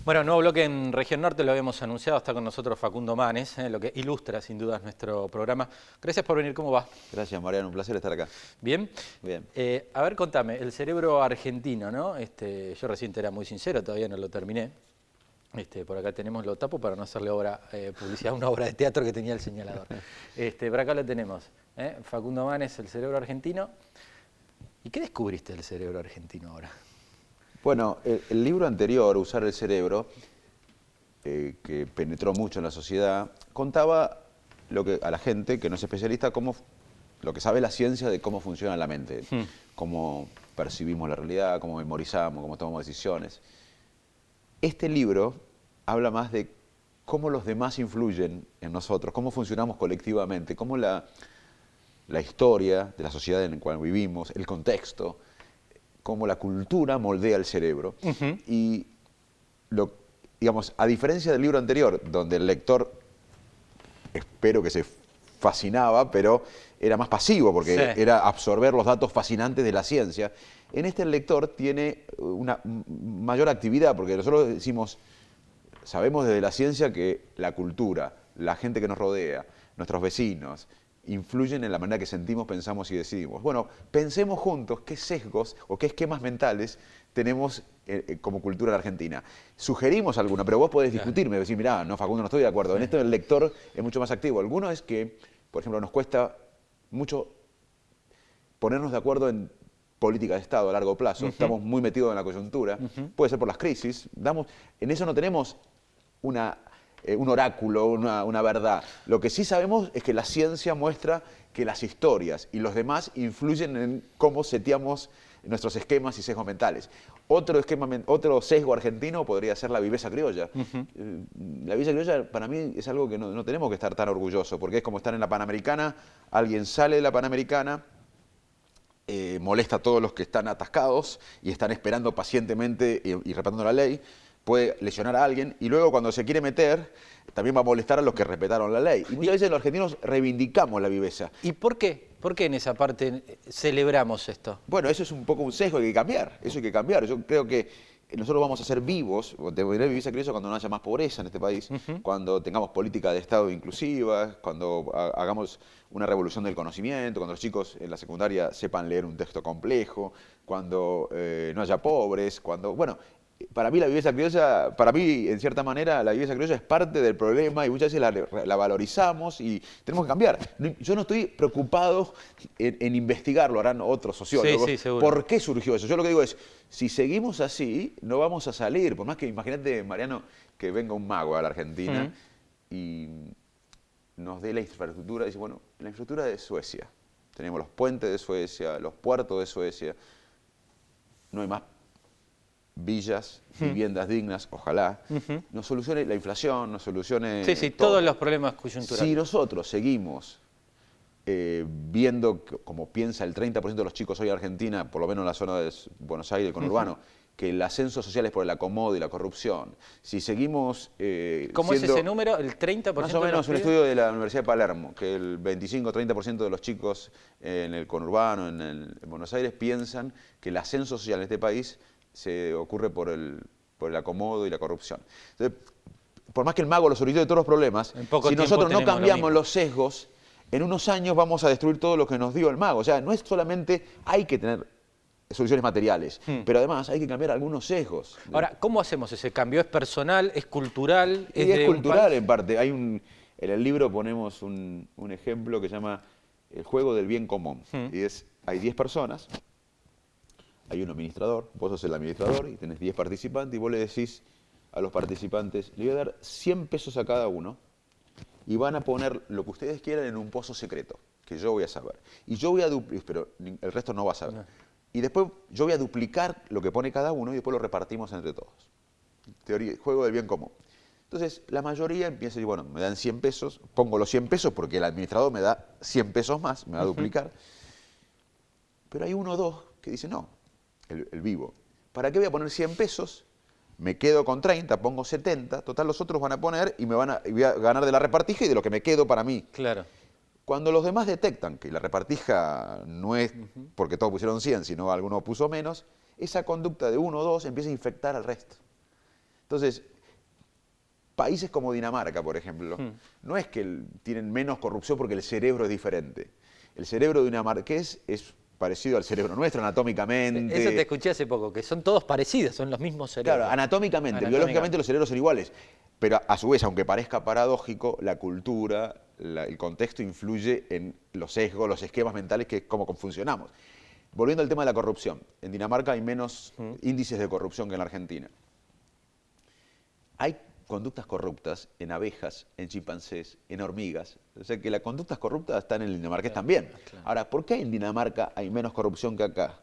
Bueno, nuevo bloque en Región Norte, lo habíamos anunciado, está con nosotros Facundo Manes, lo que ilustra sin duda nuestro programa. Gracias por venir, ¿cómo va? Gracias, Mariano, un placer estar acá. ¿Bien? Bien. A ver, contame, el cerebro argentino, ¿no? Yo recién te era muy sincero, todavía no lo terminé. Por acá tenemos, lo tapo para no hacerle publicidad a una obra de teatro que tenía el señalador. Por acá lo tenemos, Facundo Manes, el cerebro argentino. ¿Y qué descubriste del cerebro argentino ahora? Bueno, el libro anterior, Usar el cerebro, que penetró mucho en la sociedad, contaba a la gente que no es especialista lo que sabe la ciencia de cómo funciona la mente, cómo percibimos la realidad, cómo memorizamos, cómo tomamos decisiones. Este libro habla más de cómo los demás influyen en nosotros, cómo funcionamos colectivamente, cómo la historia de la sociedad en la cual vivimos, el contexto, cómo la cultura moldea el cerebro. Y, digamos, a diferencia del libro anterior, donde el lector, espero que se fascinaba, pero era más pasivo, porque era absorber los datos fascinantes de la ciencia, en este el lector tiene una mayor actividad, porque nosotros decimos, sabemos desde la ciencia que la cultura, la gente que nos rodea, nuestros vecinos, influyen en la manera que sentimos, pensamos y decidimos. Bueno, pensemos juntos qué sesgos o qué esquemas mentales tenemos como cultura en Argentina. Sugerimos alguna, pero vos podés discutirme, decir, mirá, no, Facundo, no estoy de acuerdo. En esto el lector es mucho más activo. Alguno es que, por ejemplo, nos cuesta mucho ponernos de acuerdo en política de Estado a largo plazo. Estamos muy metidos en la coyuntura. Puede ser por las crisis. En eso no tenemos un oráculo, una verdad. Lo que sí sabemos es que la ciencia muestra que las historias y los demás influyen en cómo seteamos nuestros esquemas y sesgos mentales. Otro sesgo argentino podría ser la viveza criolla. La viveza criolla para mí es algo que no tenemos que estar tan orgullosos, porque es como estar en la Panamericana, alguien sale de la Panamericana, molesta a todos los que están atascados y están esperando pacientemente y respetando la ley, puede lesionar a alguien y luego cuando se quiere meter también va a molestar a los que respetaron la ley. Y muchas veces los argentinos reivindicamos la viveza. ¿Y por qué? ¿Por qué en esa parte celebramos esto? Bueno, eso es un poco un sesgo, hay que cambiar. Eso hay que cambiar. Yo creo que nosotros vamos a ser vivos, debería vivirse criolla cuando no haya más pobreza en este país, cuando tengamos política de Estado inclusiva, cuando hagamos una revolución del conocimiento, cuando los chicos en la secundaria sepan leer un texto complejo, cuando no haya pobres, bueno, para mí la viveza criolla, en cierta manera, la viveza criolla es parte del problema y muchas veces la valorizamos y tenemos que cambiar. Yo no estoy preocupado en investigarlo, harán otros sociólogos. Sí, seguro. ¿Por qué surgió eso? Yo lo que digo es, si seguimos así, no vamos a salir. Por más que, imagínate, Mariano, que venga un mago a la Argentina y nos dé la infraestructura. Dice, bueno, la infraestructura de Suecia. Tenemos los puentes de Suecia, los puertos de Suecia. No hay más villas, viviendas dignas, ojalá, nos solucione la inflación, nos solucione todos los problemas coyunturales. Si nosotros seguimos viendo como piensa el 30% de los chicos hoy en Argentina, por lo menos en la zona de Buenos Aires, el conurbano, que el ascenso social es por el acomodo y la corrupción, si seguimos ¿Cómo es ese número? ¿El 30%? Más o menos un estudio de la Universidad de Palermo, que el 25-30% de los chicos en el conurbano, en Buenos Aires, piensan que el ascenso social en este país se ocurre por el acomodo y la corrupción. Entonces, por más que el mago lo solucione de todos los problemas, si nosotros no cambiamos los sesgos, en unos años vamos a destruir todo lo que nos dio el mago. O sea, no es solamente hay que tener soluciones materiales, pero además hay que cambiar algunos sesgos. Ahora, ¿cómo hacemos ese cambio? ¿Es personal? ¿Es cultural? Es cultural en parte. En el libro ponemos un ejemplo que se llama el juego del bien común. Y hay 10 personas. Hay un administrador, vos sos el administrador y tenés 10 participantes y vos le decís a los participantes, le voy a dar 100 pesos a cada uno y van a poner lo que ustedes quieran en un pozo secreto, que yo voy a saber. Y yo voy a duplicar, pero el resto no va a saber. Y después yo voy a duplicar lo que pone cada uno y después lo repartimos entre todos. Juego del bien común. Entonces la mayoría empieza a decir, bueno, me dan 100 pesos, pongo los 100 pesos porque el administrador me da 100 pesos más, me va a duplicar. Pero hay uno o dos que dicen, no. El vivo. ¿Para qué voy a poner 100 pesos? Me quedo con 30, pongo 70, total los otros van a poner y voy a ganar de la repartija y de lo que me quedo para mí. Claro. Cuando los demás detectan que la repartija no es porque todos pusieron 100, sino alguno puso menos, esa conducta de uno o dos empieza a infectar al resto. Entonces, países como Dinamarca, por ejemplo, no es que tienen menos corrupción porque el cerebro es diferente. El cerebro dinamarqués es parecido al cerebro nuestro anatómicamente. Eso te escuché hace poco, que son todos parecidos, son los mismos cerebros. Claro, anatómicamente, biológicamente los cerebros son iguales. Pero a su vez, aunque parezca paradójico, la cultura, el contexto influye en los sesgos, los esquemas mentales, que es cómo funcionamos. Volviendo al tema de la corrupción, en Dinamarca hay menos índices de corrupción que en la Argentina. Hay conductas corruptas en abejas, en chimpancés, en hormigas. O sea que las conductas corruptas están en el dinamarqués también. Claro. Ahora, ¿por qué en Dinamarca hay menos corrupción que acá?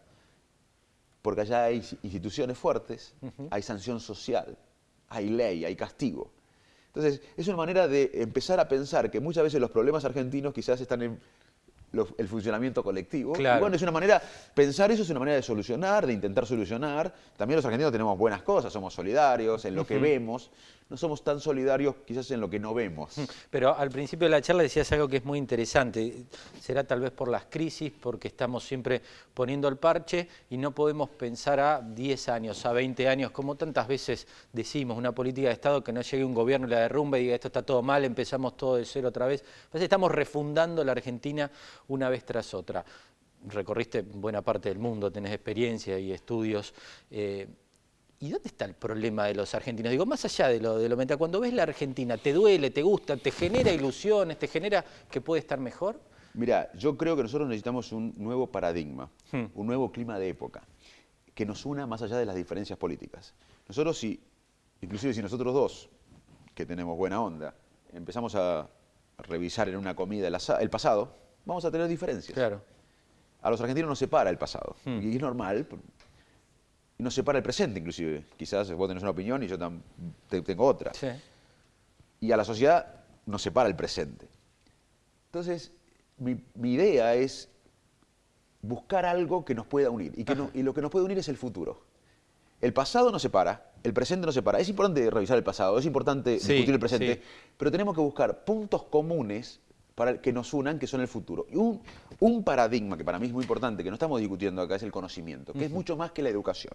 Porque allá hay instituciones fuertes, hay sanción social, hay ley, hay castigo. Entonces, es una manera de empezar a pensar que muchas veces los problemas argentinos quizás están en el funcionamiento colectivo. Claro. Y bueno, es una manera, pensar eso es una manera de solucionar, de intentar solucionar. También los argentinos tenemos buenas cosas, somos solidarios en lo que vemos, no somos tan solidarios quizás en lo que no vemos. Pero al principio de la charla decías algo que es muy interesante. Será tal vez por las crisis, porque estamos siempre poniendo el parche y no podemos pensar a 10 años, a 20 años, como tantas veces decimos, una política de Estado que no llegue un gobierno y la derrumbe y diga esto está todo mal, empezamos todo de cero otra vez. Entonces estamos refundando la Argentina una vez tras otra. Recorriste buena parte del mundo, tenés experiencia y estudios. ¿Y dónde está el problema de los argentinos? Digo, más allá de lo mental, cuando ves la Argentina, ¿te duele, te gusta, te genera ilusiones, te genera que puede estar mejor? Mira, yo creo que nosotros necesitamos un nuevo paradigma, un nuevo clima de época, que nos una más allá de las diferencias políticas. Nosotros, inclusive si nosotros dos, que tenemos buena onda, empezamos a revisar en una comida el pasado, vamos a tener diferencias. Claro. A los argentinos nos separa el pasado, y es normal. Y nos separa el presente, inclusive. Quizás vos tenés una opinión y yo tengo otra. Sí. Y a la sociedad nos separa el presente. Entonces, mi idea es buscar algo que nos pueda unir. Y lo que nos puede unir es el futuro. El pasado nos separa, el presente nos separa. Es importante revisar el pasado, es importante discutir el presente, pero tenemos que buscar puntos comunes para que nos unan, que son el futuro. Y un paradigma que para mí es muy importante, que no estamos discutiendo acá, es el conocimiento, que es mucho más que la educación.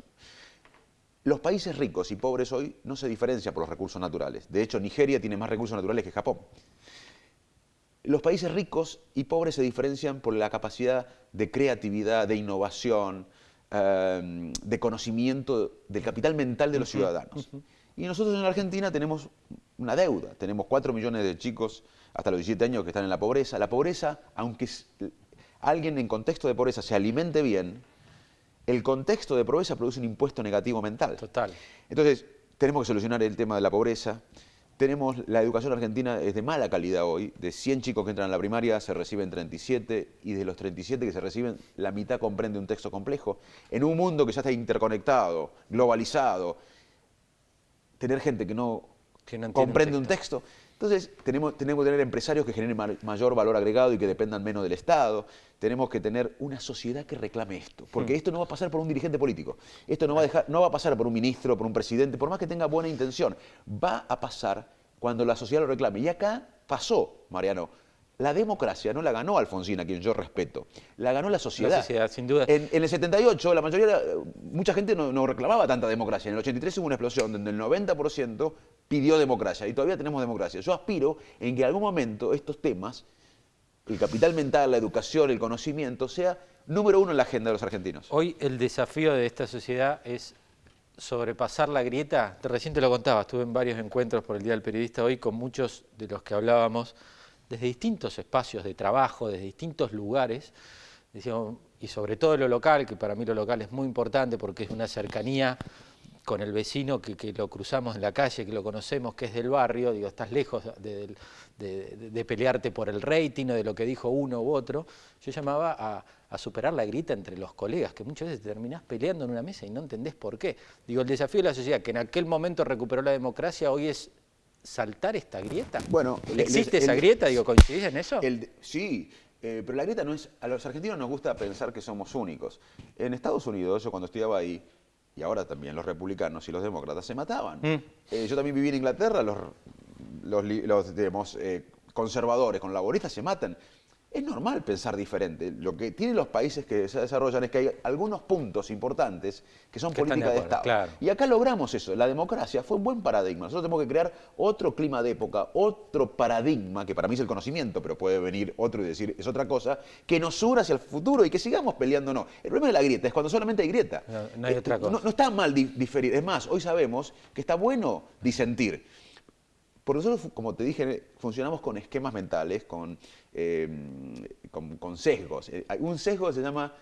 Los países ricos y pobres hoy no se diferencian por los recursos naturales. De hecho, Nigeria tiene más recursos naturales que Japón. Los países ricos y pobres se diferencian por la capacidad de creatividad, de innovación, de conocimiento, del capital mental de los ciudadanos. Y nosotros en la Argentina tenemos una deuda. Tenemos 4 millones de chicos hasta los 17 años que están en la pobreza. La pobreza, aunque alguien en contexto de pobreza se alimente bien, el contexto de pobreza produce un impuesto negativo mental. Total. Entonces, tenemos que solucionar el tema de la pobreza. La educación argentina es de mala calidad hoy. De 100 chicos que entran a la primaria se reciben 37 y de los 37 que se reciben, la mitad comprende un texto complejo. En un mundo que ya está interconectado, globalizado, tener gente que no comprende un texto. Entonces, tenemos que tener empresarios que generen mayor valor agregado y que dependan menos del Estado. Tenemos que tener una sociedad que reclame esto. Porque esto no va a pasar por un dirigente político. Esto no va a pasar por un ministro, por un presidente, por más que tenga buena intención. Va a pasar cuando la sociedad lo reclame. Y acá pasó, Mariano. La democracia no la ganó Alfonsín, a quien yo respeto. La ganó la sociedad. La sociedad, sin duda. En el 78, mucha gente no reclamaba tanta democracia. En el 83 hubo una explosión donde el 90% pidió democracia. Y todavía tenemos democracia. Yo aspiro en que en algún momento estos temas, el capital mental, la educación, el conocimiento, sea número uno en la agenda de los argentinos. Hoy el desafío de esta sociedad es sobrepasar la grieta. Recién te lo contaba, estuve en varios encuentros por el Día del Periodista hoy con muchos de los que hablábamos desde distintos espacios de trabajo, desde distintos lugares, decíamos, y sobre todo lo local, que para mí lo local es muy importante porque es una cercanía con el vecino que lo cruzamos en la calle, que lo conocemos, que es del barrio, digo, estás lejos de pelearte por el rating o de lo que dijo uno u otro. Yo llamaba a superar la grieta entre los colegas, que muchas veces te terminás peleando en una mesa y no entendés por qué. Digo, el desafío de la sociedad, que en aquel momento recuperó la democracia, hoy es saltar esta grieta. Bueno, ¿Existe esa grieta? Digo, ¿coincidís en eso? Sí, pero la grieta no es... A los argentinos nos gusta pensar que somos únicos. En Estados Unidos, yo cuando estudiaba ahí, y ahora también los republicanos y los demócratas se mataban. Yo también viví en Inglaterra, los conservadores con laboristas se matan. Es normal pensar diferente. Lo que tienen los países que se desarrollan es que hay algunos puntos importantes que son Que están de política de acuerdo, Estado. claro. Y acá logramos eso. La democracia fue un buen paradigma. Nosotros tenemos que crear otro clima de época, otro paradigma, que para mí es el conocimiento, pero puede venir otro y decir es otra cosa, que nos una hacia el futuro y que sigamos peleándonos. El problema de la grieta es cuando solamente hay grieta. No hay otra cosa. No está mal diferir. Es más, hoy sabemos que está bueno disentir. Porque nosotros, como te dije, funcionamos con esquemas mentales, con sesgos. Hay un sesgo que se llama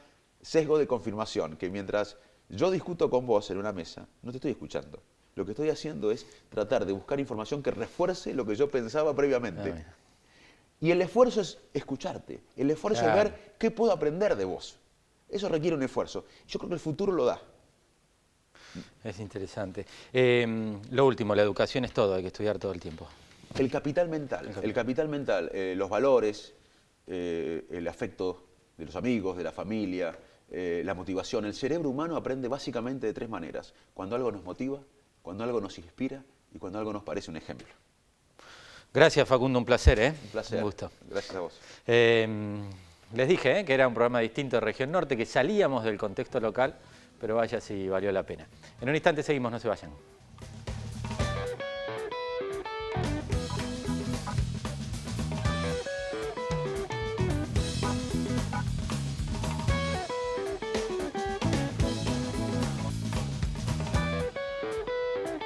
sesgo de confirmación, que mientras yo discuto con vos en una mesa, no te estoy escuchando. Lo que estoy haciendo es tratar de buscar información que refuerce lo que yo pensaba previamente. Y el esfuerzo es escucharte. El esfuerzo es ver qué puedo aprender de vos. Eso requiere un esfuerzo. Yo creo que el futuro lo da. Es interesante. Lo último, la educación es todo, hay que estudiar todo el tiempo. El capital mental, los valores, el afecto de los amigos, de la familia, la motivación. El cerebro humano aprende básicamente de 3 maneras. Cuando algo nos motiva, cuando algo nos inspira y cuando algo nos parece un ejemplo. Gracias, Facundo, un placer, ¿eh? Un placer. Un gusto. Gracias a vos. Les dije que era un programa distinto de Región Norte, que salíamos del contexto local, pero vaya si valió la pena. En un instante seguimos, no se vayan.